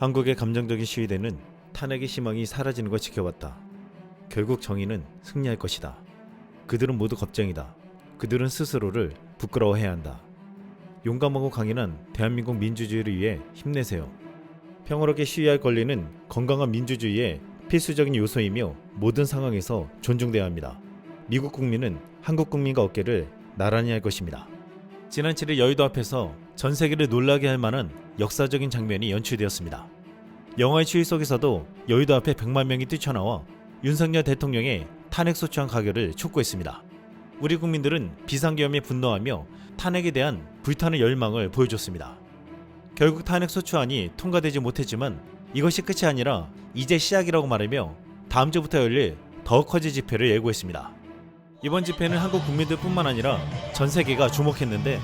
한국의 감정적인 시위대는 탄핵의 희망이 사라지는 걸 지켜봤다. 결국 정의는 승리할 것이다. 그들은 모두 겁쟁이다. 그들은 스스로를 부끄러워해야 한다. 용감하고 강인한 대한민국 민주주의를 위해 힘내세요. 평화롭게 시위할 권리는 건강한 민주주의의 필수적인 요소이며 모든 상황에서 존중돼야 합니다. 미국 국민은 한국 국민과 어깨를 나란히 할 것입니다. 지난 7일 여의도 앞에서 전 세계를 놀라게 할 만한 역사적인 장면이 연출되었습니다. 영화의 추위 속에서도 여의도 앞에 100만 명이 뛰쳐나와 윤석열 대통령의 탄핵소추안 가결을 촉구했습니다. 우리 국민들은 비상계엄에 분노하며 탄핵에 대한 불타는 열망을 보여줬습니다. 결국 탄핵소추안이 통과되지 못했지만 이것이 끝이 아니라 이제 시작이라고 말하며 다음 주부터 열릴 더 커질 집회를 예고했습니다. 이번 집회는 한국 국민들뿐만 아니라 전 세계가 주목했는데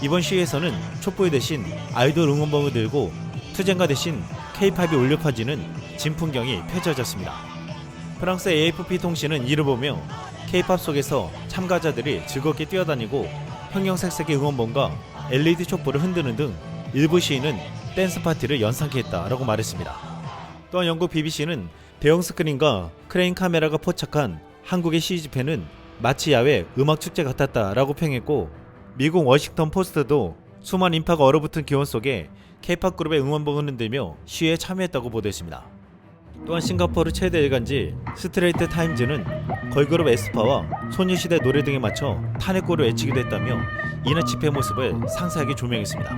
이번 시위에서는 촛불 대신 아이돌 응원봉을 들고 투쟁가 대신 K-팝이 울려 퍼지는 진풍경이 펼쳐졌습니다. 프랑스 AFP 통신은 이를 보며 K-팝 속에서 참가자들이 즐겁게 뛰어다니고 형형색색의 응원봉과 LED 촛불을 흔드는 등 일부 시위는 댄스 파티를 연상케 했다라고 말했습니다. 또한 영국 BBC는 대형 스크린과 크레인 카메라가 포착한 한국의 시위 집회는 마치 야외 음악 축제 같았다라고 평했고 미국 워싱턴 포스트도 수많은 인파가 얼어붙은 기온 속에 K-팝 그룹의 응원봉을 흔들며 시위에 참여했다고 보도했습니다. 또한 싱가포르 최대 일간지 스트레이트 타임즈는 걸그룹 에스파와 소녀시대 노래 등에 맞춰 탄핵고를 외치기도 했다며 이날 집회 모습을 상세하게 조명했습니다.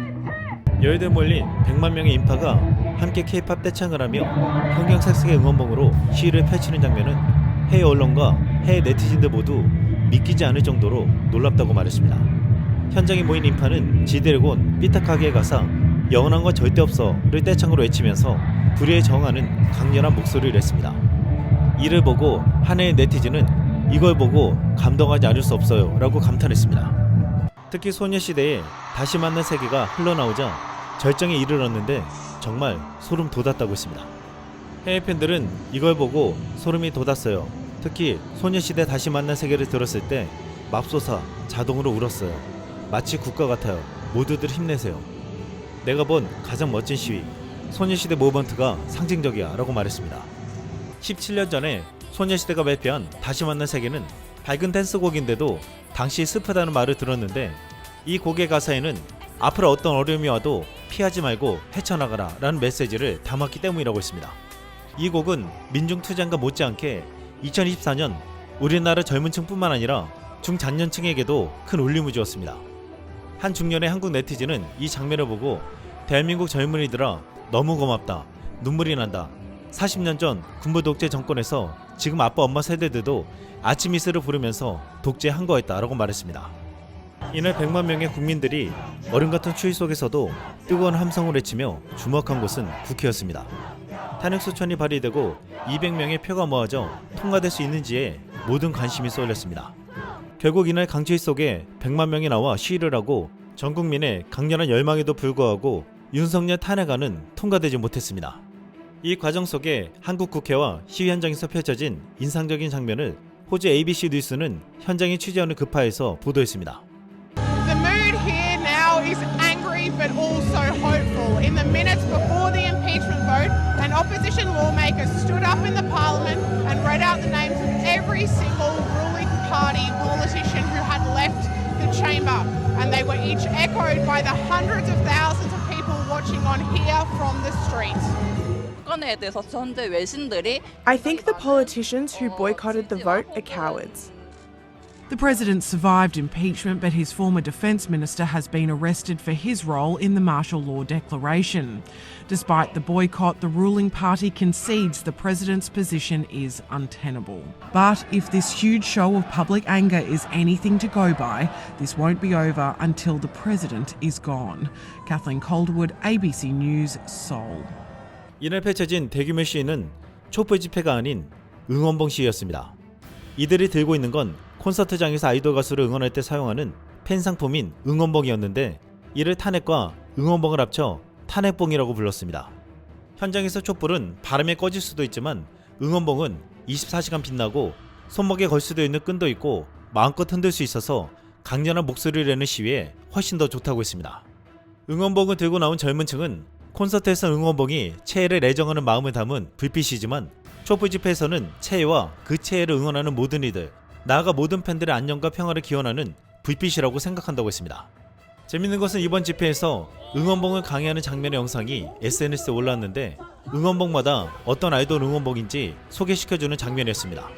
여의도에 몰린 100만 명의 인파가 함께 K-팝 떼창을 하며 형형색색의 응원봉으로 시위를 펼치는 장면은 해외 언론과 해외 네티즌들 모두 믿기지 않을 정도로 놀랍다고 말했습니다. 현장에 모인 인파는 지드래곤 삐딱하게 가사 영원한 건 절대 없어를 떼창으로 외치면서 불의에 저항하는 강렬한 목소리를 냈습니다. 이를 보고 한 해의 네티즌은 이걸 보고 감동하지 않을 수 없어요 라고 감탄했습니다. 특히 소녀시대의 다시 만난 세계가 흘러나오자 절정에 이르렀는데 정말 소름 돋았다고 했습니다. 해외 팬들은 이걸 보고 소름이 돋았어요. 특히 소녀시대 다시 만난 세계를 들었을 때 맙소사 자동으로 울었어요. 마치 국가 같아요. 모두들 힘내세요. 내가 본 가장 멋진 시위 소녀시대 모먼트가 상징적이야 라고 말했습니다. 17년 전에 소녀시대가 발표한 다시 만난 세계는 밝은 댄스곡인데도 당시 슬프다는 말을 들었는데 이 곡의 가사에는 앞으로 어떤 어려움이 와도 피하지 말고 헤쳐나가라 라는 메시지를 담았기 때문이라고 했습니다. 이 곡은 민중투쟁과 못지않게 2024년 우리나라 젊은 층뿐만 아니라 중장년층에게도 큰 울림을 주었습니다. 한 중년의 한국 네티즌은 이 장면을 보고 대한민국 젊은이들아 너무 고맙다. 눈물이 난다. 40년 전 군부 독재 정권에서 지금 아빠 엄마 세대들도 아침 이슬을 부르면서 독재한 거였다 라고 말했습니다. 이날 100만 명의 국민들이 얼음 같은 추위 속에서도 뜨거운 함성을 외치며 주목한 곳은 국회였습니다. 탄핵소추안이 발의되고 200명의 표가 모아져 통과될 수 있는지에 모든 관심이 쏠렸습니다. 결국 이날 강추위 속에 100만 명이 나와 시위를 하고 전 국민의 강렬한 열망에도 불구하고 윤석열 탄핵안은 통과되지 못했습니다. 이 과정 속에 한국 국회와 시위 현장에서 펼쳐진 인상적인 장면을 호주 ABC 뉴스는 현장에 취재원을 급파해서 보도했습니다. The mood here now is angry but also hopeful. In the minutes before the impeachment vote, an opposition lawmaker stood up in the parliament and read out the names of every single ruling party politician who had left the chamber. And they were each echoed by the hundreds of thousands of people watching on here from the streets. I think the politicians who boycotted the vote are cowards. The president survived impeachment, but his former defence minister has been arrested for his role in the martial law declaration. Despite the boycott, the ruling party concedes the president's position is untenable. But if this huge show of public anger is anything to go by, this won't be over until the president is gone. Kathleen Calderwood, ABC News, Seoul. 이날 펼쳐진 대규모 시위는 촛불 집회가 아닌 응원봉 시위였습니다. 이들이 들고 있는 건 콘서트장에서 아이돌 가수를 응원할 때 사용하는 팬 상품인 응원봉이었는데 이를 탄핵과 응원봉을 합쳐 탄핵봉이라고 불렀습니다. 현장에서 촛불은 바람에 꺼질 수도 있지만 응원봉은 24시간 빛나고 손목에 걸 수도 있는 끈도 있고 마음껏 흔들 수 있어서 강렬한 목소리를 내는 시위에 훨씬 더 좋다고 했습니다. 응원봉을 들고 나온 젊은 층은 콘서트에서 응원봉이 체해를 애정하는 마음을 담은 불빛이지만 촛불 집회에서는 체해와 그 체해를 응원하는 모든 이들, 나아가 모든 팬들의 안녕과 평화를 기원하는 불빛이라고 생각한다고 했습니다. 재밌는 것은 이번 집회에서 응원봉을 강의하는 장면의 영상이 SNS에 올랐는데 응원봉마다 어떤 아이돌 응원봉인지 소개시켜주는 장면이었습니다.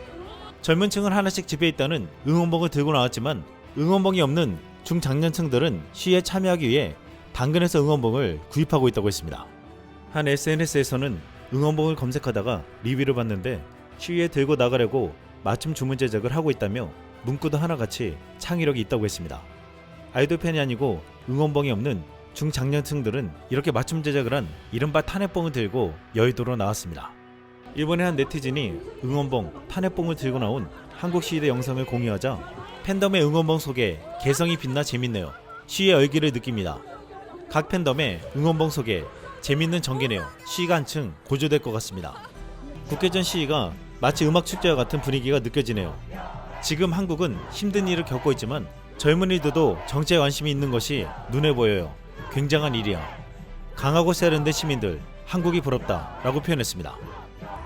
젊은 층은 하나씩 집회에 있다는 응원봉을 들고 나왔지만 응원봉이 없는 중장년층들은 시위에 참여하기 위해 당근에서 응원봉을 구입하고 있다고 했습니다. 한 SNS에서는 응원봉을 검색하다가 리뷰를 봤는데 시위에 들고 나가려고 맞춤 주문 제작을 하고 있다며 문구도 하나같이 창의력이 있다고 했습니다. 아이돌 팬이 아니고 응원봉이 없는 중장년층들은 이렇게 맞춤 제작을 한 이른바 탄핵봉을 들고 여의도로 나왔습니다. 일본의 한 네티즌이 응원봉, 탄핵봉을 들고 나온 한국 시위대 영상을 공유하자 팬덤의 응원봉 속에 개성이 빛나 재밌네요. 시위의 열기를 느낍니다. 각 팬덤의 응원봉 속에 재밌는 전개네요. 시위가 한층 고조될 것 같습니다. 국회 전 시위가 마치 음악 축제와 같은 분위기가 느껴지네요. 지금 한국은 힘든 일을 겪고 있지만 젊은이들도 정치에 관심이 있는 것이 눈에 보여요. 굉장한 일이야. 강하고 세련된 시민들, 한국이 부럽다 라고 표현했습니다.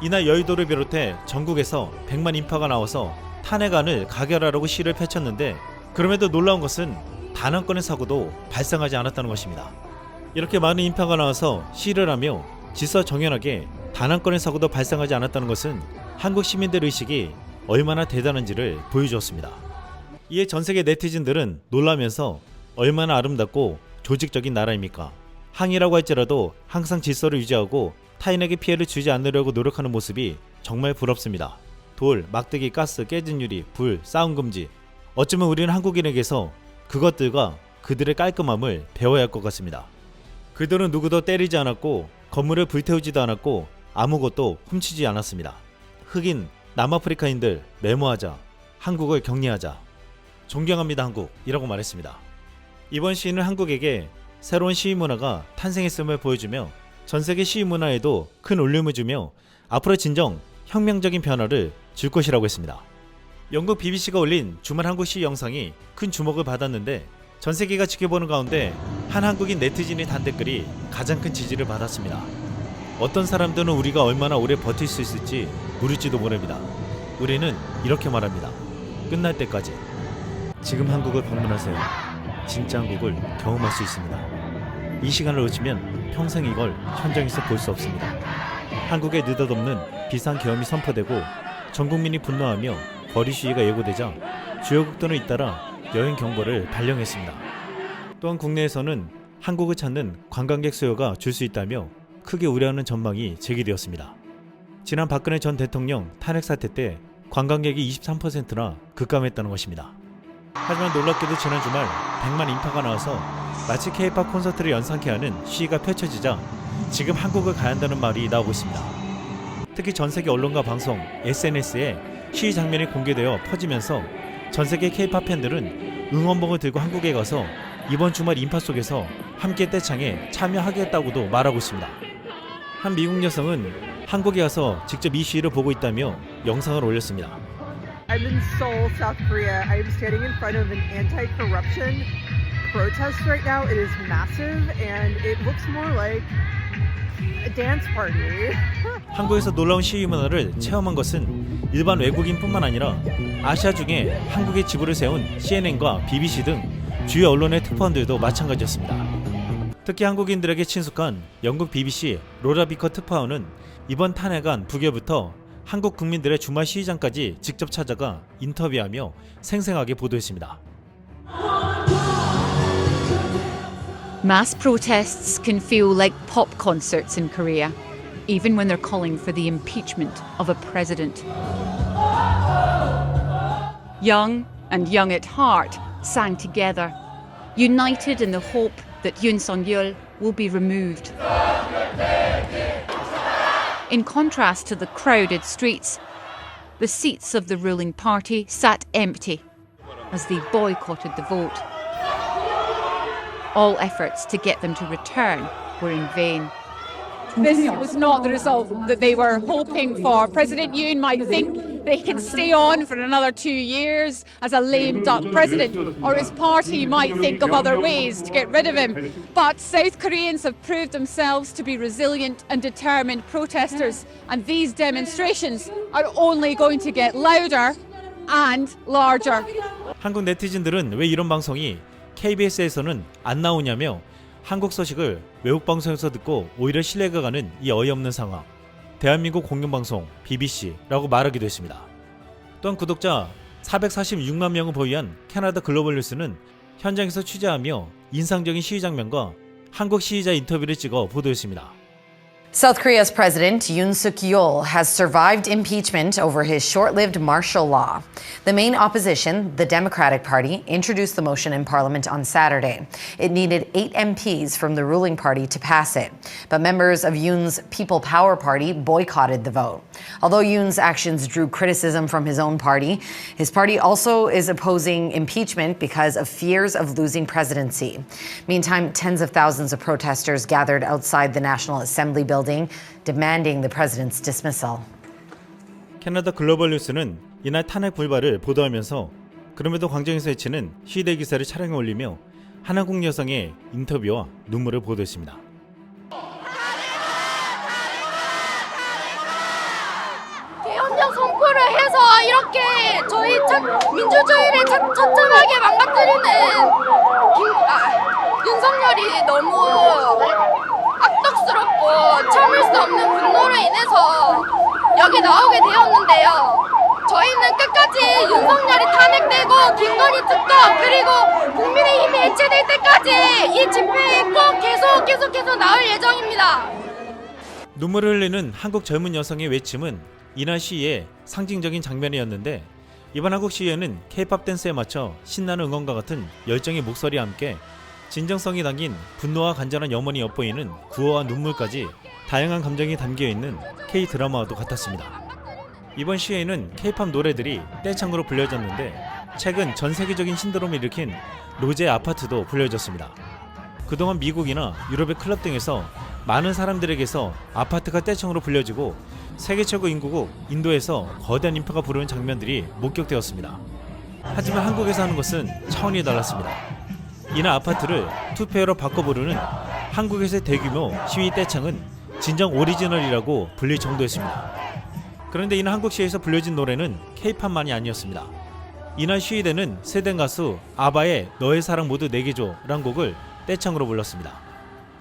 이날 여의도를 비롯해 전국에서 100만 인파가 나와서 탄핵안을 가결하라고 시위를 펼쳤는데 그럼에도 놀라운 것은 단 한 건의 사고도 발생하지 않았다는 것입니다. 이렇게 많은 인파가 나와서 시위를 하며 질서정연하게 단 한 건의 사고도 발생하지 않았다는 것은 한국 시민들 의식이 얼마나 대단한지를 보여주었습니다. 이에 전세계 네티즌들은 놀라면서 얼마나 아름답고 조직적인 나라입니까? 항의라고 할지라도 항상 질서를 유지하고 타인에게 피해를 주지 않으려고 노력하는 모습이 정말 부럽습니다. 돌, 막대기, 가스, 깨진 유리, 불, 싸움 금지. 어쩌면 우리는 한국인에게서 그것들과 그들의 깔끔함을 배워야 할 것 같습니다. 그들은 누구도 때리지 않았고 건물을 불태우지도 않았고 아무것도 훔치지 않았습니다. 흑인, 남아프리카인들 메모하자. 한국을 격려하자. 존경합니다 한국이라고 말했습니다. 이번 시위는 한국에게 새로운 시위 문화가 탄생했음을 보여주며 전세계 시위 문화에도 큰 울림을 주며 앞으로 진정 혁명적인 변화를 줄 것이라고 했습니다. 영국 BBC가 올린 주말 한국 시위 영상이 큰 주목을 받았는데 전세계가 지켜보는 가운데 한 한국인 네티즌의 단댓글이 가장 큰 지지를 받았습니다. 어떤 사람들은 우리가 얼마나 오래 버틸 수 있을지 모를지도 모릅니다. 우리는 이렇게 말합니다. 끝날 때까지. 지금 한국을 방문하세요. 진짜 한국을 경험할 수 있습니다. 이 시간을 놓치면 평생 이걸 현장에서 볼 수 없습니다. 한국에 느닷없는 비상계엄이 선포되고 전 국민이 분노하며 거리 시위가 예고되자 주요국들은 잇따라 여행 경보를 발령했습니다. 또한 국내에서는 한국을 찾는 관광객 수요가 줄 수 있다며 크게 우려하는 전망이 제기되었습니다. 지난 박근혜 전 대통령 탄핵 사태 때 관광객이 23%나 급감했다는 것입니다. 하지만 놀랍게도 지난 주말 100만 인파가 나와서 마치 K-POP 콘서트를 연상케 하는 시위가 펼쳐지자 지금 한국을 가야 한다는 말이 나오고 있습니다. 특히 전세계 언론과 방송, SNS에 시위 장면이 공개되어 퍼지면서 전세계 K-POP 팬들은 응원봉을 들고 한국에 가서 이번 주말 인파 속에서 함께 떼창에 참여하겠다고도 말하고 있습니다. 한 미국 여성은 한국에 가서 직접 이 시위를 보고 있다며 영상을 올렸습니다. I'm in Seoul, South Korea. I am standing in front of an anti-corruption protest right now. It is massive and it looks more like a dance party. 한국에서 놀라운 시위 문화를 체험한 것은 일반 외국인뿐만 아니라 아시아 중에 한국에 지부를 세운 CNN과 BBC 등 주요 언론의 특파원들도 마찬가지였습니다. 특히 한국인들에게 친숙한 영국 BBC 로라 비커 특파원은 이번 탄핵안 부결부터 한국 국민들의 주말 시위장까지 직접 찾아가 인터뷰하며 생생하게 보도했습니다. Mass protests can feel like pop concerts in Korea, even when they're calling for the impeachment of a president. Young and young at heart sang together, united in the hope that Yoon Suk-yeol will be removed. In contrast to the crowded streets, the seats of the ruling party sat empty as they boycotted the vote. All efforts to get them to return were in vain. This was not the result that they were hoping for. President Yoon might think they can stay on for another 2 years as a lame duck president, or his party might think of other ways to get rid of him. But South Koreans have proved themselves to be resilient and determined protesters, and these demonstrations are only going to get louder and larger. 한국 네티즌들은 왜 이런 방송이 KBS에서는 안 나오냐며 한국 소식을 외국 방송에서 듣고 오히려 신뢰가 가는 이 어이없는 상황, 대한민국 공영방송 BBC라고 말하기도 했습니다. 또한 구독자 446만 명을 보유한 캐나다 글로벌 뉴스는 현장에서 취재하며 인상적인 시위 장면과 한국 시위자 인터뷰를 찍어 보도했습니다. South Korea's President Yoon Suk-yeol has survived impeachment over his short-lived martial law. The main opposition, the Democratic Party, introduced the motion in Parliament on Saturday. It needed 8 MPs from the ruling party to pass it, but members of Yoon's People Power Party boycotted the vote. Although Yoon's actions drew criticism from his own party, his party also is opposing impeachment because of fears of losing presidency. Meantime, tens of thousands of protesters gathered outside the National Assembly building demanding the president's dismissal. 캐나다 글로벌 뉴스는 이날 탄핵 불발을 보도하면서 그럼에도 광장에서 해치는 시위대 기사를 촬영해 올리며 한 한국 여성의 인터뷰와 눈물을 보도했습니다. 개헌령 선포를 해서 이렇게 저희 민주주의를 처참하게 망가뜨리는 윤석열이 너무 악덕스럽고 참을 수 없는 분노로 인해서 여기 나오게 되었는데요. 저희는 끝까지 윤석열이 탄핵되고 김건희 특검 그리고 국민의힘이 해체될 때까지 이 집회에 꼭 계속해서 나올 예정입니다. 눈물을 흘리는 한국 젊은 여성의 외침은 이날 시위의 상징적인 장면이었는데, 이번 한국 시위에는 K-POP 댄스에 맞춰 신나는 응원과 같은 열정의 목소리와 함께 진정성이 담긴 분노와 간절한 염원이 엿보이는 구호와 눈물까지 다양한 감정이 담겨있는 K-드라마와도 같았습니다. 이번 시위에는 K-POP 노래들이 떼창으로 불려졌는데, 최근 전 세계적인 신드롬을 일으킨 로제의 아파트도 불려졌습니다. 그동안 미국이나 유럽의 클럽 등에서 많은 사람들에게서 아파트가 떼창으로 불려지고 세계 최고 인구국 인도에서 거대한 인파가 부르는 장면들이 목격되었습니다. 하지만 한국에서 하는 것은 차원이 달랐습니다. 이날 아파트를 투표로 바꿔 부르는 한국에서의 대규모 시위 떼창은 진정 오리지널이라고 불릴 정도였습니다. 그런데 이날 한국 시위에서 불려진 노래는 K-팝만이 아니었습니다. 이날 시위대는 스웨덴 가수 아바의 너의 사랑 모두 내게 줘라는 곡을 떼창으로 불렀습니다.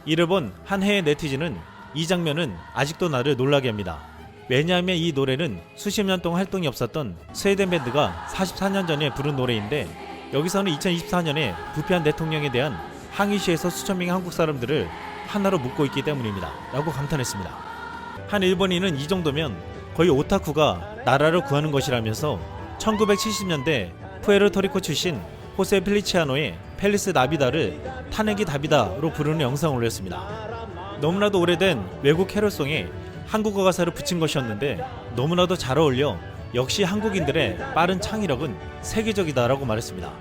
이를 본 한 해외 네티즌은 이 장면은 아직도 나를 놀라게 합니다. 왜냐하면 이 노래는 수십 년 동안 활동이 없었던 스웨덴 밴드가 44년 전에 부른 노래인데, 여기서는 2024년에 부패한 대통령에 대한 항의 시에서 수천 명의 한국 사람들을 하나로 묶고 있기 때문입니다 라고 감탄했습니다. 한 일본인은 이 정도면 거의 오타쿠가 나라를 구하는 것이라면서 1970년대 푸에르토리코 출신 호세 필리치아노의 펠리스 나비다를 탄핵이 답이다로 부르는 영상을 올렸습니다. 너무나도 오래된 외국 캐롤송에 한국어 가사를 붙인 것이었는데 너무나도 잘 어울려 역시 한국인들의 빠른 창의력은 세계적이다라고 말했습니다.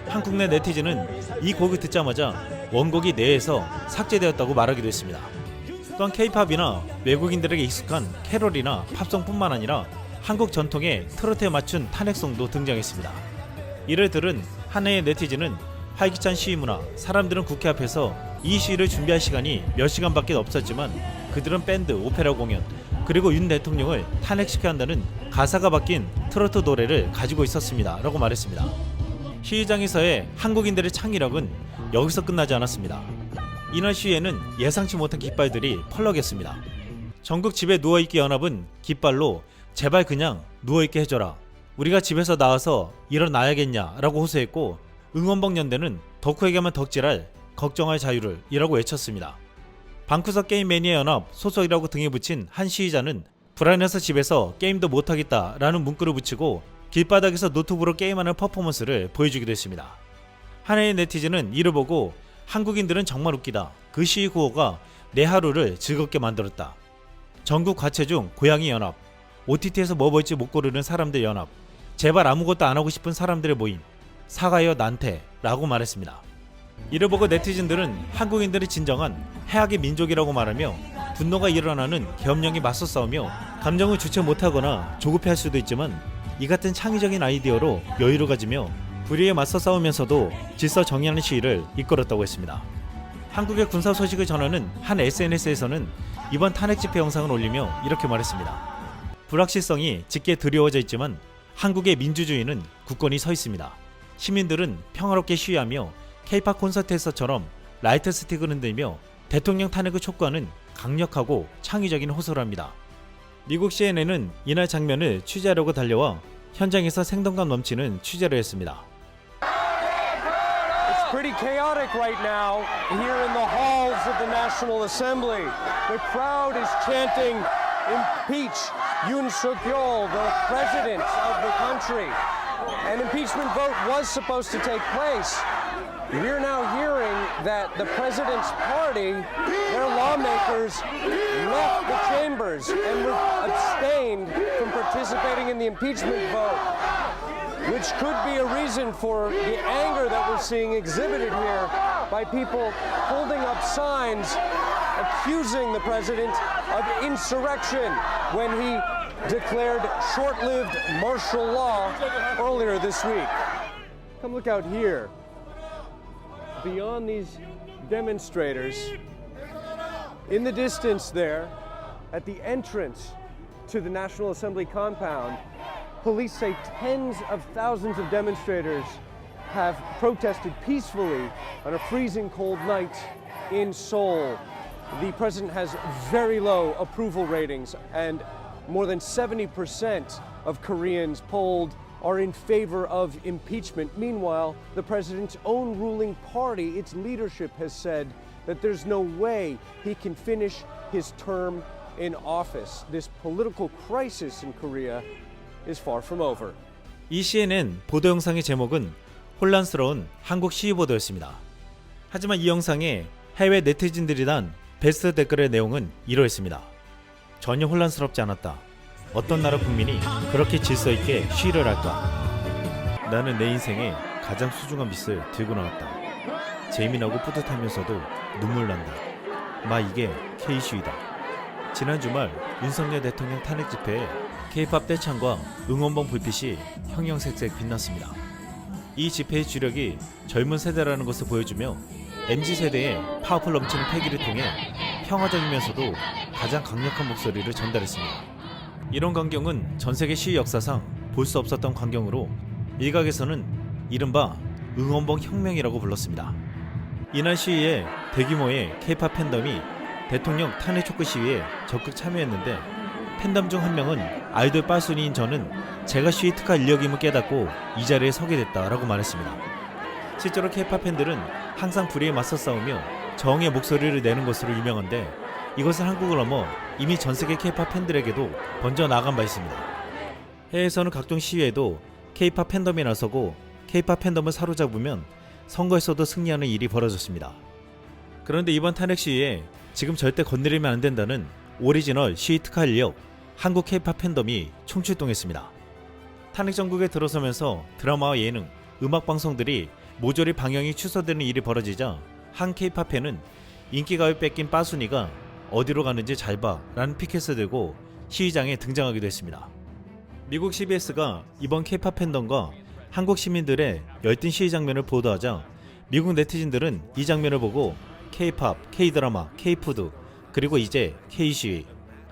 한국 내 네티즌은 이 곡을 듣자마자 원곡이 뇌에서 삭제되었다고 말하기도 했습니다. 또한 K-팝이나 외국인들에게 익숙한 캐롤이나 팝송뿐만 아니라 한국 전통의 트로트에 맞춘 탄핵송도 등장했습니다. 이를 들은 한 해의 네티즌은 활기찬 시위 문화, 사람들은 국회 앞에서 이 시위를 준비할 시간이 몇 시간밖에 없었지만 그들은 밴드, 오페라 공연, 그리고 윤 대통령을 탄핵시켜야 한다는 가사가 바뀐 트로트 노래를 가지고 있었습니다 라고 말했습니다. 시위장에서의 한국인들의 창의력은 여기서 끝나지 않았습니다. 이날 시위에는 예상치 못한 깃발들이 펄럭였습니다. 전국 집에 누워있기 연합은 깃발로 제발 그냥 누워있게 해줘라, 우리가 집에서 나와서 일어나야겠냐 라고 호소했고, 응원봉 연대는 덕후에게만 덕질할 걱정할 자유를 이라고 외쳤습니다. 방구석 게임 매니아 연합 소속이라고 등에 붙인 한 시위자는 불안해서 집에서 게임도 못하겠다 라는 문구를 붙이고 길바닥에서 노트북으로 게임하는 퍼포먼스를 보여주기도 했습니다. 한 해의 네티즌은 이를 보고 한국인들은 정말 웃기다, 그 시위 구호가 내 하루를 즐겁게 만들었다, 전국 과체중 고양이 연합, OTT에서 뭐 볼지 못 고르는 사람들 연합, 제발 아무것도 안 하고 싶은 사람들의 모임, 사과해요 난테 라고 말했습니다. 이를 보고 네티즌들은 한국인들이 진정한 해악의 민족이라고 말하며 분노가 일어나는 계엄령에 맞서 싸우며 감정을 주체 못하거나 조급해할 수도 있지만 이 같은 창의적인 아이디어로 여유를 가지며 불의에 맞서 싸우면서도 질서 정의하는 시위를 이끌었다고 했습니다. 한국의 군사 소식을 전하는 한 SNS에서는 이번 탄핵 집회 영상을 올리며 이렇게 말했습니다. 불확실성이 짙게 드리워져 있지만 한국의 민주주의는 굳건히 서 있습니다. 시민들은 평화롭게 시위하며 K-팝 콘서트에서처럼 라이트 스틱을 흔들며 대통령 탄핵을 촉구하는 강력하고 창의적인 호소를 합니다. 미국 CNN은 이날 장면을 취재하려고 달려와 현장에서 생동감 넘치는 취재를 했습니다. It's pretty chaotic right now here in the halls of the National Assembly. The crowd is chanting, "Impeach Yoon Suk-yeol, the president of the country." An impeachment vote was supposed to take place. We're now hearing that the president's party, their lawmakers, left the chambers and abstained from participating in the impeachment vote, which could be a reason for the anger that we're seeing exhibited here by people holding up signs accusing the president of insurrection when he declared short-lived martial law earlier this week. Come look out here. Beyond these demonstrators, in the distance there, at the entrance to the National Assembly compound, police say tens of thousands of demonstrators have protested peacefully on a freezing cold night in Seoul. The president has very low approval ratings, and more than 70% of Koreans polled are in favor of impeachment. Meanwhile, the president's own ruling party, its leadership, has said that there's no way he can finish his term in office. This political crisis in Korea is far from over. 이 CNN 보도 영상의 제목은 혼란스러운 한국 시위 보도였습니다. 하지만 이 영상에 해외 네티즌들이 단 베스트 댓글의 내용은 이러했습니다. 전혀 혼란스럽지 않았다. 어떤 나라 국민이 그렇게 질서 있게 시위를 할까? 나는 내 인생에 가장 소중한 빚을 들고 나왔다. 재미나고 뿌듯하면서도 눈물 난다. 이게 K-시위다. 지난 주말 윤석열 대통령 탄핵 집회에 K-팝 떼창과 응원봉 불빛이 형형색색 빛났습니다. 이 집회의 주력이 젊은 세대라는 것을 보여주며 MZ세대의 파워풀 넘치는 패기를 통해 평화적이면서도 가장 강력한 목소리를 전달했습니다. 이런 광경은 전세계 시위 역사상 볼 수 없었던 광경으로 일각에서는 이른바 응원봉 혁명이라고 불렀습니다. 이날 시위에 대규모의 K-팝 팬덤이 대통령 탄핵 촉구 시위에 적극 참여했는데 팬덤 중 한 명은 아이돌 빠순이인 저는 제가 시위 특화 인력임을 깨닫고 이 자리에 서게 됐다라고 말했습니다. 실제로 K-팝 팬들은 항상 불의에 맞서 싸우며 저항의 목소리를 내는 것으로 유명한데 이것은 한국을 넘어 이미 전세계 K-팝 팬들에게도 번져 나간 바 있습니다. 해외에서는 각종 시위에도 K-팝 팬덤이 나서고 K-팝 팬덤을 사로잡으면 선거에서도 승리하는 일이 벌어졌습니다. 그런데 이번 탄핵 시위에 지금 절대 건드리면 안 된다는 오리지널 시위 특화 인력 한국 K-팝 팬덤이 총출동했습니다. 탄핵 정국에 들어서면서 드라마와 예능, 음악 방송들이 모조리 방영이 취소되는 일이 벌어지자 한 K-팝 팬은 인기가요 뺏긴 빠순이가 어디로 가는지 잘 봐 라는 피켓을 들고 시위장에 등장하기도 했습니다. 미국 CBS가 이번 K-팝 팬덤과 한국 시민들의 열띤 시위 장면을 보도하자 미국 네티즌들은 이 장면을 보고 K-팝, K-드라마, K-푸드, 그리고 이제 K-시위,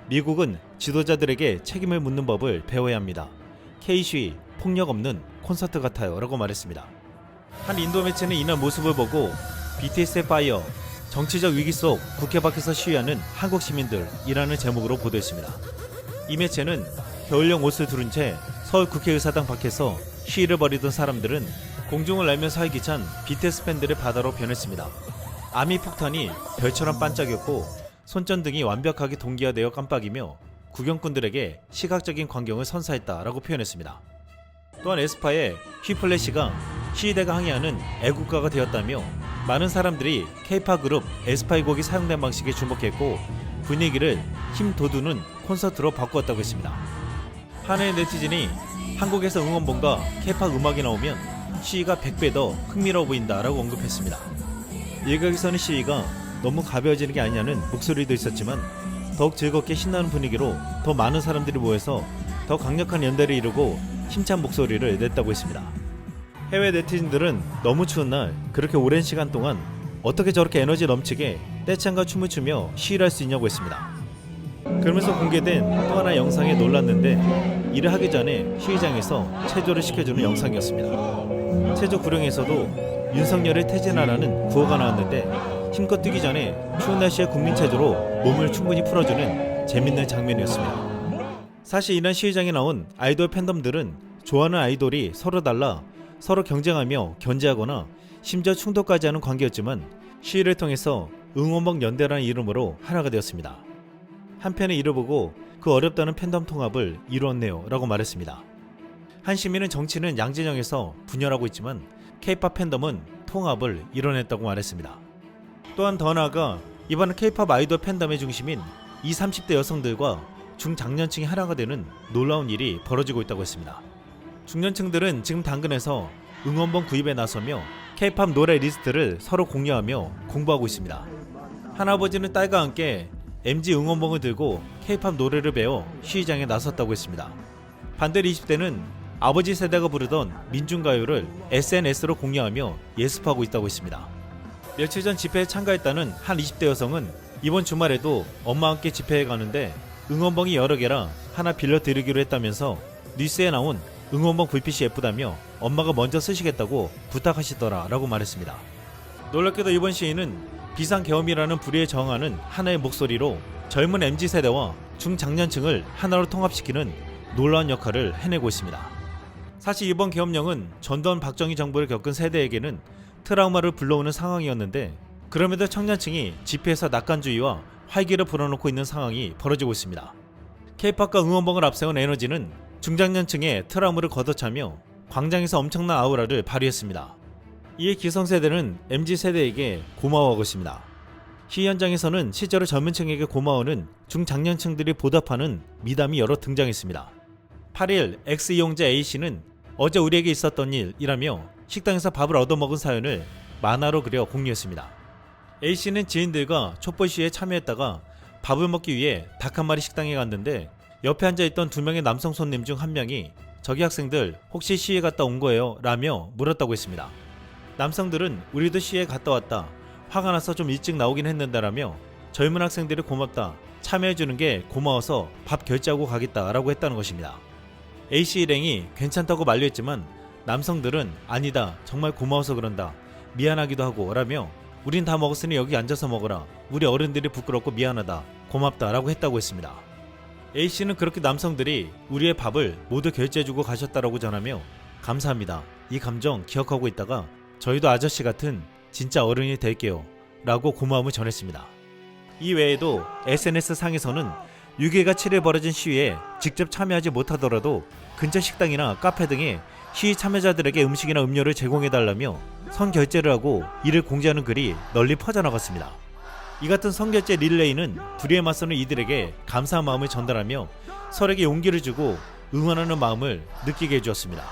미국은 지도자들에게 책임을 묻는 법을 배워야 합니다. K-시위, 폭력 없는 콘서트 같아요 라고 말했습니다. 한 인도 매체는 이날 모습을 보고 BTS의 파이어, 정치적 위기 속 국회 밖에서 시위하는 한국 시민들이라는 제목으로 보도했습니다. 이 매체는 겨울용 옷을 두른 채 서울 국회의사당 밖에서 시위를 벌이던 사람들은 공중을 날면서 활기찬 BTS 팬들의 바다로 변했습니다. 아미 폭탄이 별처럼 반짝였고 손전등이 완벽하게 동기화되어 깜빡이며 구경꾼들에게 시각적인 광경을 선사했다라고 표현했습니다. 또한 에스파의 휘플래시가 시위대가 항의하는 애국가가 되었다며 많은 사람들이 K-팝 그룹 에스파의 곡이 사용된 방식에 주목했고 분위기를 힘 돋우는 콘서트로 바꾸었다고 했습니다. 한해 네티즌이 한국에서 응원봉과 K-팝 음악이 나오면 시위가 100배 더 흥미로워 보인다라고 언급했습니다. 일각에서는 시위가 너무 가벼워지는 게 아니냐는 목소리도 있었지만 더욱 즐겁게 신나는 분위기로 더 많은 사람들이 모여서 더 강력한 연대를 이루고 힘찬 목소리를 냈다고 했습니다. 해외 네티즌들은 너무 추운 날 그렇게 오랜 시간 동안 어떻게 저렇게 에너지 넘치게 떼창과 춤을 추며 시위를 할 수 있냐고 했습니다. 그러면서 공개된 또 하나 영상에 놀랐는데 일을 하기 전에 시위장에서 체조를 시켜주는 영상이었습니다. 체조 구령에서도 윤석열을 퇴진하라는 구호가 나왔는데 힘껏 뛰기 전에 추운 날씨에 국민체조로 몸을 충분히 풀어주는 재밌는 장면이었습니다. 사실 이날 시위장에 나온 아이돌 팬덤들은 좋아하는 아이돌이 서로 달라 서로 경쟁하며 견제하거나 심지어 충돌까지 하는 관계였지만 시위를 통해서 응원봉 연대라는 이름으로 하나가 되었습니다. 한편에 이를 보고 그 어렵다는 팬덤 통합을 이루었네요 라고 말했습니다. 한 시민은 정치는 양진영에서 분열하고 있지만 K-POP 팬덤은 통합을 이뤄냈다고 말했습니다. 또한 더 나아가 이번은 K-POP 아이돌 팬덤의 중심인 20, 30대 여성들과 중장년층이 하나가 되는 놀라운 일이 벌어지고 있다고 했습니다. 중년층들은 지금 당근에서 응원봉 구입에 나서며 K-POP 노래 리스트를 서로 공유하며 공부하고 있습니다. 할아버지는 딸과 함께 MG 응원봉을 들고 K-POP 노래를 배워 시위장에 나섰다고 했습니다. 반대로 20대는 아버지 세대가 부르던 민중가요를 SNS로 공유하며 예습하고 있다고 했습니다. 며칠 전 집회에 참가했다는 한 20대 여성은 이번 주말에도 엄마와 함께 집회에 가는데 응원봉이 여러 개라 하나 빌려드리기로 했다면서 뉴스에 나온 응원봉 불빛이 예쁘다며 엄마가 먼저 쓰시겠다고 부탁하시더라 라고 말했습니다. 놀랍게도 이번 시위는 비상계엄이라는 불의에 저항하는 하나의 목소리로 젊은 MZ세대와 중장년층을 하나로 통합시키는 놀라운 역할을 해내고 있습니다. 사실 이번 계엄령은 전두환 박정희 정부를 겪은 세대에게는 트라우마를 불러오는 상황이었는데 그럼에도 청년층이 집회에서 낙관주의와 활기를 불어넣고 있는 상황이 벌어지고 있습니다. K-POP과 응원봉을 앞세운 에너지는 중장년층의 트라우마를 걷어차며 광장에서 엄청난 아우라를 발휘했습니다. 이에 기성세대는 MZ세대에게 고마워하고 있습니다. 시위 현장에서는 실제로 젊은 층에게 고마워하는 중장년층들이 보답하는 미담이 여러 등장했습니다. 8일 X 이용자 A씨는 어제 우리에게 있었던 일이라며 식당에서 밥을 얻어먹은 사연을 만화로 그려 공유했습니다. A씨는 지인들과 촛불 시위에 참여했다가 밥을 먹기 위해 닭 한 마리 식당에 갔는데 옆에 앉아있던 2명의 남성 손님 중 한 명이 저기 학생들 혹시 시위에 갔다 온 거예요? 라며 물었다고 했습니다. 남성들은 우리도 시위에 갔다 왔다. 화가 나서 좀 일찍 나오긴 했는데라며 젊은 학생들이 고맙다. 참여해주는 게 고마워서 밥 결제하고 가겠다 라고 했다는 것입니다. A씨 일행이 괜찮다고 만류했지만 남성들은 아니다. 정말 고마워서 그런다. 미안하기도 하고 라며 우린 다 먹었으니 여기 앉아서 먹어라. 우리 어른들이 부끄럽고 미안하다. 고맙다 라고 했다고 했습니다. A씨는 그렇게 남성들이 우리의 밥을 모두 결제해주고 가셨다라고 전하며 감사합니다. 이 감정 기억하고 있다가 저희도 아저씨 같은 진짜 어른이 될게요 라고 고마움을 전했습니다. 이 외에도 SNS 상에서는 6일과 7일 벌어진 시위에 직접 참여하지 못하더라도 근처 식당이나 카페 등에 시위 참여자들에게 음식이나 음료를 제공해달라며 선결제를 하고 이를 공지하는 글이 널리 퍼져나갔습니다. 이 같은 선결제 릴레이는 불의에 맞서는 이들에게 감사한 마음을 전달하며 서로에게 용기를 주고 응원하는 마음을 느끼게 해주었습니다.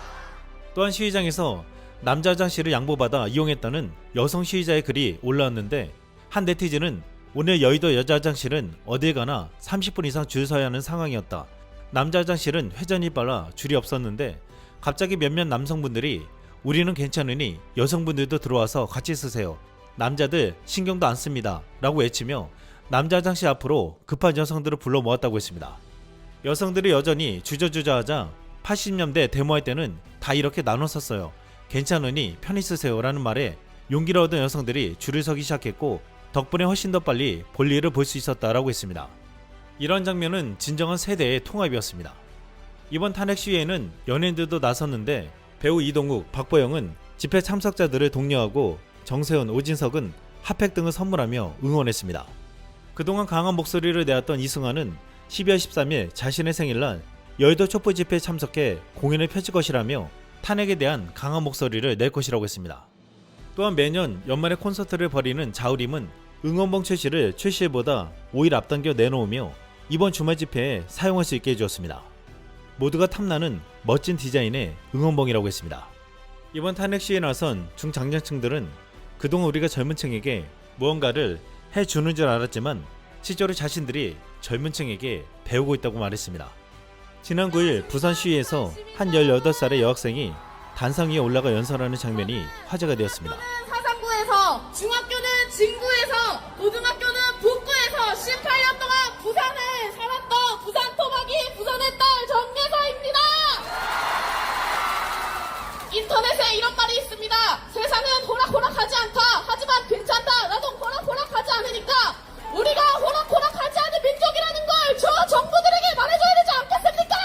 또한 시위장에서 남자 화장실을 양보받아 이용했다는 여성 시위자의 글이 올라왔는데 한 네티즌은 오늘 여의도 여자 화장실은 어딜 가나 30분 이상 줄 서야 하는 상황이었다. 남자 화장실은 회전이 빨라 줄이 없었는데 갑자기 몇몇 남성분들이 우리는 괜찮으니 여성분들도 들어와서 같이 쓰세요. 남자들 신경도 안 씁니다. 라고 외치며 남자 화장실 앞으로 급한 여성들을 불러 모았다고 했습니다. 여성들이 여전히 주저주저하자 80년대 데모할 때는 다 이렇게 나눴었어요. 괜찮으니 편히 쓰세요 라는 말에 용기를 얻은 여성들이 줄을 서기 시작했고 덕분에 훨씬 더 빨리 볼일을 볼 수 있었다라고 했습니다. 이런 장면은 진정한 세대의 통합이었습니다. 이번 탄핵 시위에는 연예인들도 나섰는데 배우 이동욱, 박보영은 집회 참석자들을 독려하고 정세훈, 오진석은 핫팩 등을 선물하며 응원했습니다. 그동안 강한 목소리를 내었던 이승환은 12월 13일 자신의 생일날 여의도 촛불 집회에 참석해 공연을 펼칠 것이라며 탄핵에 대한 강한 목소리를 낼 것이라고 했습니다. 또한 매년 연말에 콘서트를 벌이는 자우림은 응원봉 출시를 출시일보다 5일 앞당겨 내놓으며 이번 주말 집회에 사용할 수 있게 해주었습니다. 모두가 탐나는 멋진 디자인의 응원봉이라고 했습니다. 이번 탄핵 시위에 나선 중장년층들은 그동안 우리가 젊은 층에게 무언가를 해주는 줄 알았지만 실제로 자신들이 젊은 층에게 배우고 있다고 말했습니다. 지난 9일 부산 시위에서 한 18살의 여학생이 단상 위에 올라가 연설하는 장면이 화제가 되었습니다. 사상구에서, 중학교는 진구에서, 고등학교는 북구에서 18년 동안 부산에 살았던 부산 토박이 부산의 딸 정예서입니다. 인터넷에 이런 말이 있습니다. 세상은 호락호락하지 않다. 하지만 괜찮다. 나도 호락호락하지 않으니까 우리가 호락호락하지 않은 민족이라는 걸 저 정부들에게 말해줘야 되지 않겠습니까?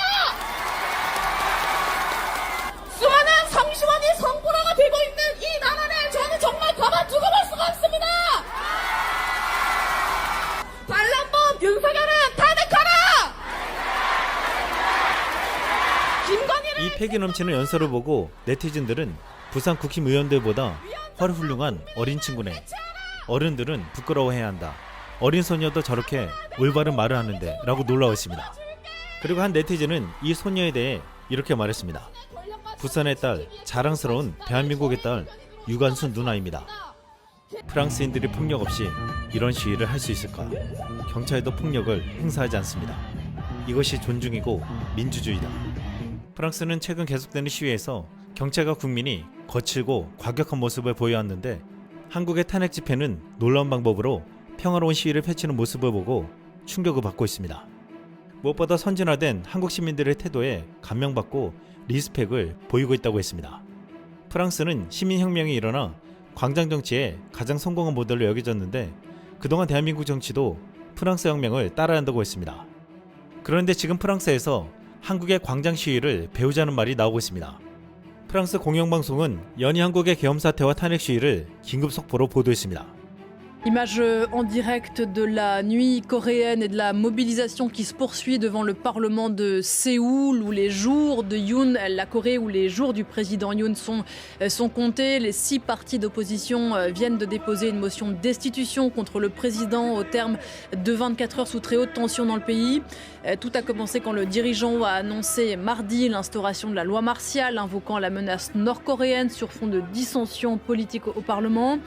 수많은 성시원이 성불화가 되고 있는 이 나라를 저는 정말 가만 두고 볼 수가 없습니다. 반란범 윤석열은 탄핵하라! 김건희를 이 패기 넘치는 연설을 보고 네티즌들은 부산 국힘의원들보다 훨 훌륭한 어린 친구네. 어른들은 부끄러워해야 한다. 어린 소녀도 저렇게 올바른 말을 하는데 라고 놀라웠습니다. 그리고 한 네티즌은 이 소녀에 대해 이렇게 말했습니다. 부산의 딸, 자랑스러운 대한민국의 딸 유관순 누나입니다. 프랑스인들이 폭력 없이 이런 시위를 할 수 있을까? 경찰도 폭력을 행사하지 않습니다. 이것이 존중이고 민주주의다. 프랑스는 최근 계속되는 시위에서 경찰과 국민이 거칠고 과격한 모습을 보여왔는데 한국의 탄핵 집회는 놀라운 방법으로 평화로운 시위를 펼치는 모습을 보고 충격을 받고 있습니다. 무엇보다 선진화된 한국 시민들의 태도에 감명받고 리스펙을 보이고 있다고 했습니다. 프랑스는 시민혁명이 일어나 광장 정치의 가장 성공한 모델로 여겨졌는데 그동안 대한민국 정치도 프랑스 혁명을 따라야 한다고 했습니다. 그런데 지금 프랑스에서 한국의 광장 시위를 배우자는 말이 나오고 있습니다. 프랑스 공영방송은 연이 한국의 계엄 사태와 탄핵 시위를 긴급 속보로 보도했습니다. Image en direct de la nuit coréenne et de la mobilisation qui se poursuit devant le Parlement de Séoul où les jours de Yoon, la Corée, où les jours du président Yoon sont comptés. Les 6 partis d'opposition viennent de déposer une motion de destitution contre le président au terme de 24 heures sous très haute tension dans le pays. Tout a commencé quand le dirigeant a annoncé mardi l'instauration de la loi martiale invoquant la menace nord-coréenne sur fond de dissensions politiques au Parlement.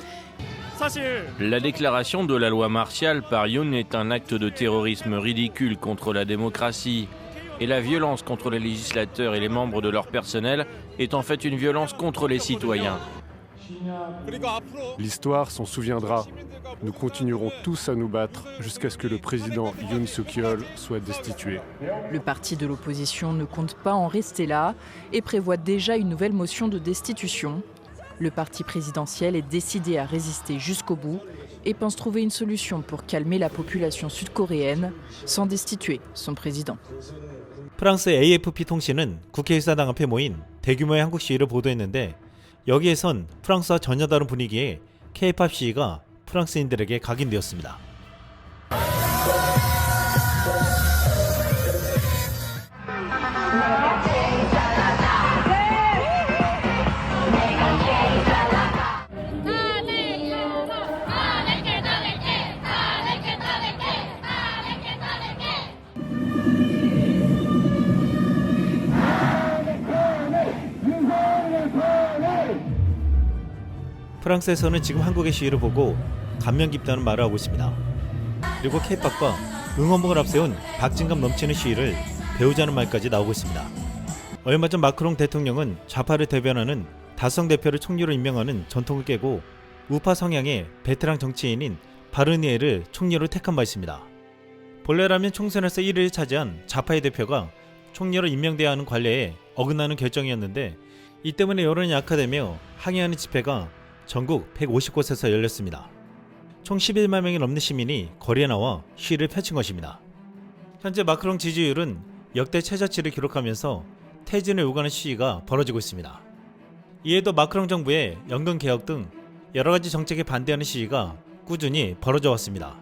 La déclaration de la loi martiale par Yoon est un acte de terrorisme ridicule contre la démocratie. Et la violence contre les législateurs et les membres de leur personnel est en fait une violence contre les citoyens. L'histoire s'en souviendra. Nous continuerons tous à nous battre jusqu'à ce que le président Yoon Suk-yeol soit destitué. Le parti de l'opposition ne compte pas en rester là et prévoit déjà une nouvelle motion de destitution. Le parti présidentiel est décidé à résister jusqu'au bout et pense trouver une solution pour calmer la population sud-coréenne sans destituer son président. 프랑스 AFP 통신은 국회의사당 앞에 모인 대규모의 한국 시위를 보도했는데 여기에선 프랑스와 전혀 다른 분위기의 K-팝 시위가 프랑스인들에게 각인되었습니다. 프랑스에서는 지금 한국의 시위를 보고 감명 깊다는 말을 하고 있습니다. 그리고 K-팝과 응원봉을 앞세운 박진감 넘치는 시위를 배우자는 말까지 나오고 있습니다. 얼마 전 마크롱 대통령은 좌파를 대변하는 다수당 대표를 총리로 임명하는 전통을 깨고 우파 성향의 베테랑 정치인인 바르니에를 총리로 택한 바 있습니다. 본래라면 총선에서 1위를 차지한 좌파의 대표가 총리로 임명돼야 하는 관례에 어긋나는 결정이었는데 이 때문에 여론이 악화되며 항의하는 집회가 전국 150곳에서 열렸습니다. 총 11만 명이 넘는 시민이 거리에 나와 시위를 펼친 것입니다. 현재 마크롱 지지율은 역대 최저치를 기록하면서 퇴진을 요구하는 시위가 벌어지고 있습니다. 이에도 마크롱 정부의 연금 개혁 등 여러가지 정책에 반대하는 시위가 꾸준히 벌어져 왔습니다.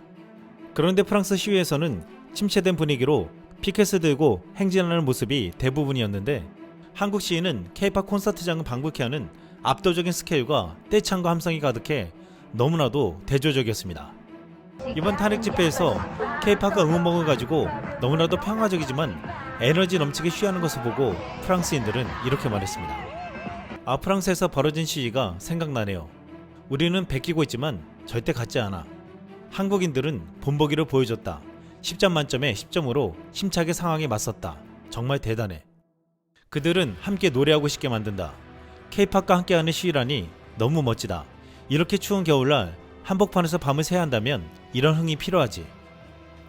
그런데 프랑스 시위에서는 침체된 분위기로 피켓을 들고 행진하는 모습이 대부분이었는데 한국 시위는 K-팝 콘서트장을 방불케 하는 압도적인 스케일과 떼창과 함성이 가득해 너무나도 대조적이었습니다. 이번 탄핵 집회에서 K-팝과 응원봉을 가지고 너무나도 평화적이지만 에너지 넘치게 시위하는 것을 보고 프랑스인들은 이렇게 말했습니다. 프랑스에서 벌어진 시위가 생각나네요. 우리는 베끼고 있지만 절대 갖지 않아. 한국인들은 본보기를 보여줬다. 10점 만점에 10점으로 힘차게 상황에 맞섰다. 정말 대단해. 그들은 함께 노래하고 싶게 만든다. K-팝과 함께하는 시위라니 너무 멋지다. 이렇게 추운 겨울날 한복판에서 밤을 새야 한다면 이런 흥이 필요하지.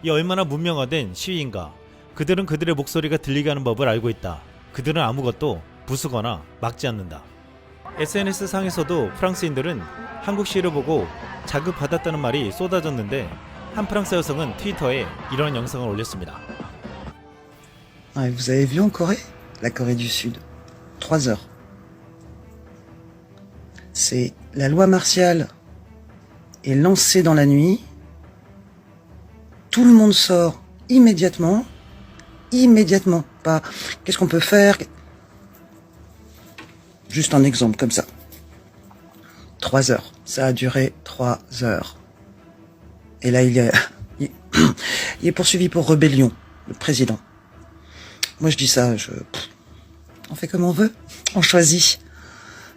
이 얼마나 문명화된 시위인가. 그들은 그들의 목소리가 들리게 하는 법을 알고 있다. 그들은 아무것도 부수거나 막지 않는다. SNS 상에서도 프랑스인들은 한국 시위를 보고 자극받았다는 말이 쏟아졌는데 한 프랑스 여성은 트위터에 이런 영상을 올렸습니다. Vous avez vu en Corée? La Corée du Sud. 3 heures. C'est la loi martiale est lancée dans la nuit. Tout le monde sort immédiatement. Immédiatement. Pas qu'est-ce qu'on peut faire? Juste un exemple comme ça. 3 heures. Ça a duré 3 heures. Et là, il est poursuivi pour rébellion, le président. Moi, je dis ça, on fait comme on veut. On choisit.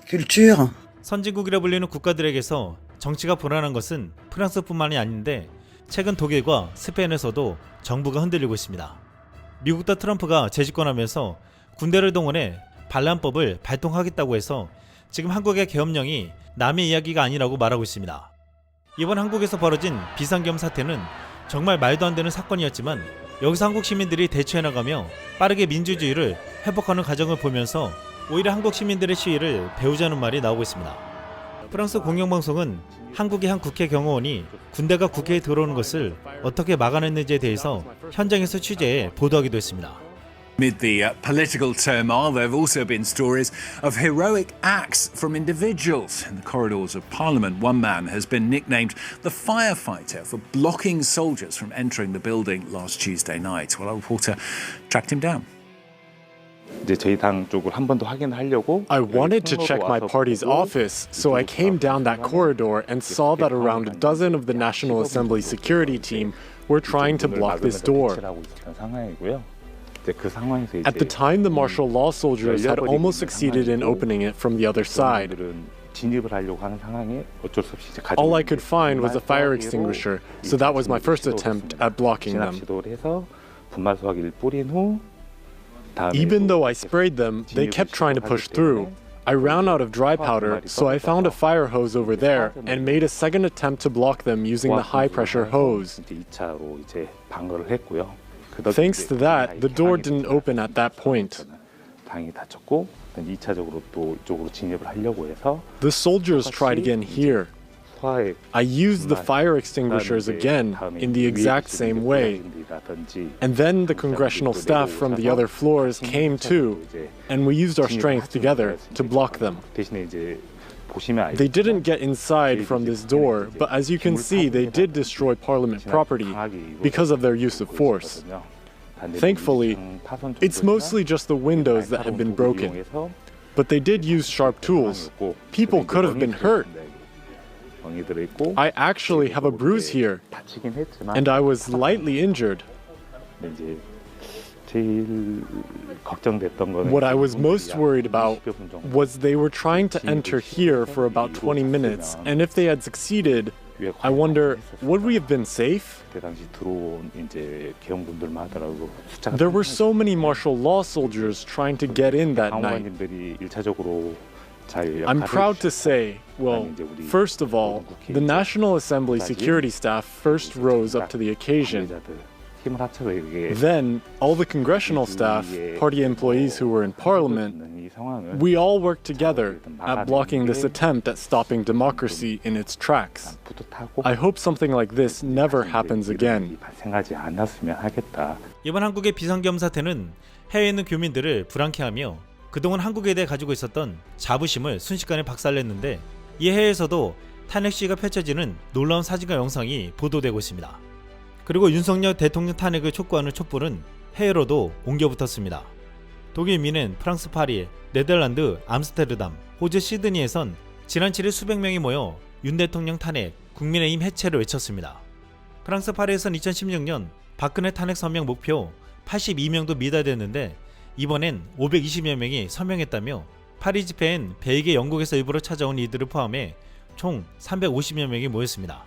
Culture. 선진국이라 불리는 국가들에게서 정치가 불안한 것은 프랑스뿐만이 아닌데 최근 독일과 스페인에서도 정부가 흔들리고 있습니다. 미국도 트럼프가 재집권하면서 군대를 동원해 반란법을 발동하겠다고 해서 지금 한국의 계엄령이 남의 이야기가 아니라고 말하고 있습니다. 이번 한국에서 벌어진 비상계엄 사태는 정말 말도 안 되는 사건이었지만 여기서 한국 시민들이 대처해 나가며 빠르게 민주주의를 회복하는 과정을 보면서 오히려 한국 시민들의 시위를 배우자는 말이 나오고 있습니다. 프랑스 공영방송은 한국의 한 국회 경호원이 군대가 국회에 들어오는 것을 어떻게 막아냈는지에 대해서 현장에서 취재해 보도하기도 했습니다. Amid the political turmoil, there have also been stories of heroic acts from individuals. In the corridors of Parliament, one man has been nicknamed the firefighter for blocking soldiers from entering the building last Tuesday night. Well, a reporter tracked him down. I wanted to check my party's office, so I came down that corridor and saw that around a dozen of the National Assembly security team were trying to block this door. At the time, the martial law soldiers had almost succeeded in opening it from the other side. All I could find was a fire extinguisher, so that was my first attempt at blocking them. Even though I sprayed them, they kept trying to push through. I ran out of dry powder, so I found a fire hose over there and made a second attempt to block them using the high-pressure hose. Thanks to that, the door didn't open at that point. The soldiers tried again here. I used the fire extinguishers again in the exact same way. And then the congressional staff from the other floors came too, and we used our strength together to block them. They didn't get inside from this door, but as you can see, they did destroy Parliament property because of their use of force. Thankfully, it's mostly just the windows that have been broken. But they did use sharp tools. People could have been hurt. I actually have a bruise here, and I was lightly injured. What I was most worried about was they were trying to enter here for about 20 minutes, and if they had succeeded, I wonder, would we have been safe? There were so many martial law soldiers trying to get in that night. I'm proud to say, well, first of all, the National Assembly security staff first rose up to the occasion. Then, all the congressional staff, party employees who were in Parliament, we all worked together at blocking this attempt at stopping democracy in its tracks. I hope something like this never happens again. 이번 한국의 비상계엄 사태는 해외에 있는 교민들을 불안케하며 그동안 한국에 대해 가지고 있었던 자부심을 순식간에 박살냈는데 이 해외에서도 탄핵 시위가 펼쳐지는 놀라운 사진과 영상이 보도되고 있습니다. 그리고 윤석열 대통령 탄핵을 촉구하는 촛불은 해외로도 옮겨붙었습니다. 독일 미넨, 프랑스 파리, 네덜란드 암스테르담, 호주 시드니에선 지난 7일 수백 명이 모여 윤 대통령 탄핵, 국민의힘 해체를 외쳤습니다. 프랑스 파리에선 2016년 박근혜 탄핵 서명 목표 82명도 미달됐는데 이번엔 520여 명이 서명했다며 파리 집회엔 벨기에, 영국에서 일부러 찾아온 이들을 포함해 총 350여 명이 모였습니다.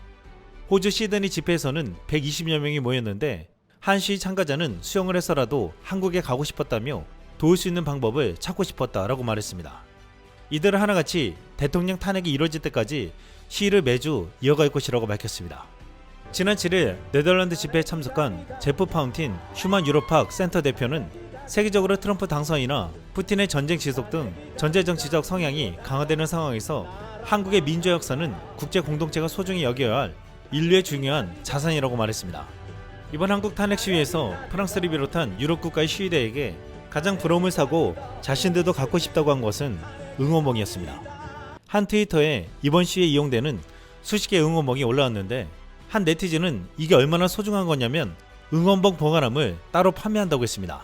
호주 시드니 집회에서는 120여 명이 모였는데 한 시위 참가자는 수영을 해서라도 한국에 가고 싶었다며 도울 수 있는 방법을 찾고 싶었다라고 말했습니다. 이들은 하나같이 대통령 탄핵이 이뤄질 때까지 시위를 매주 이어갈 것이라고 밝혔습니다. 지난 7일 네덜란드 집회에 참석한 제프 파운틴 휴먼 유로팍 센터 대표는 세계적으로 트럼프 당선이나 푸틴의 전쟁 지속 등 전제정치적 성향이 강화되는 상황에서 한국의 민주화 역사는 국제 공동체가 소중히 여겨야 할 인류의 중요한 자산이라고 말했습니다. 이번 한국 탄핵 시위에서 프랑스를 비롯한 유럽 국가의 시위대에게 가장 부러움을 사고 자신들도 갖고 싶다고 한 것은 응원봉이었습니다. 한 트위터에 이번 시위에 이용되는 수십 개의 응원봉이 올라왔는데 한 네티즌은 이게 얼마나 소중한 거냐면 응원봉 보관함을 따로 판매한다고 했습니다.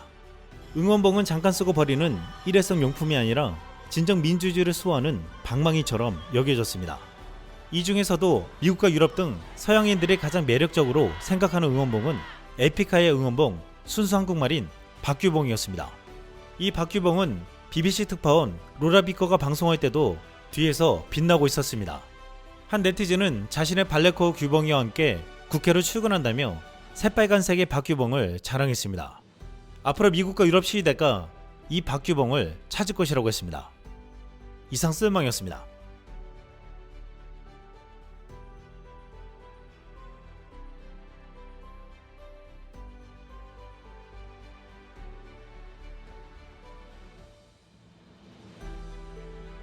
응원봉은 잠깐 쓰고 버리는 일회성 용품이 아니라 진정 민주주의를 수호하는 방망이처럼 여겨졌습니다. 이 중에서도 미국과 유럽 등 서양인들이 가장 매력적으로 생각하는 응원봉은 에픽하의 응원봉 순수 한국말인 박규봉이었습니다. 이 박규봉은 BBC 특파원 로라 비커가 방송할 때도 뒤에서 빛나고 있었습니다. 한 네티즌은 자신의 발레코어 규봉이와 함께 국회로 출근한다며 새빨간색의 박규봉을 자랑했습니다. 앞으로 미국과 유럽 시위대가 이 박규봉을 찾을 것이라고 했습니다. 이상 쓸망이었습니다.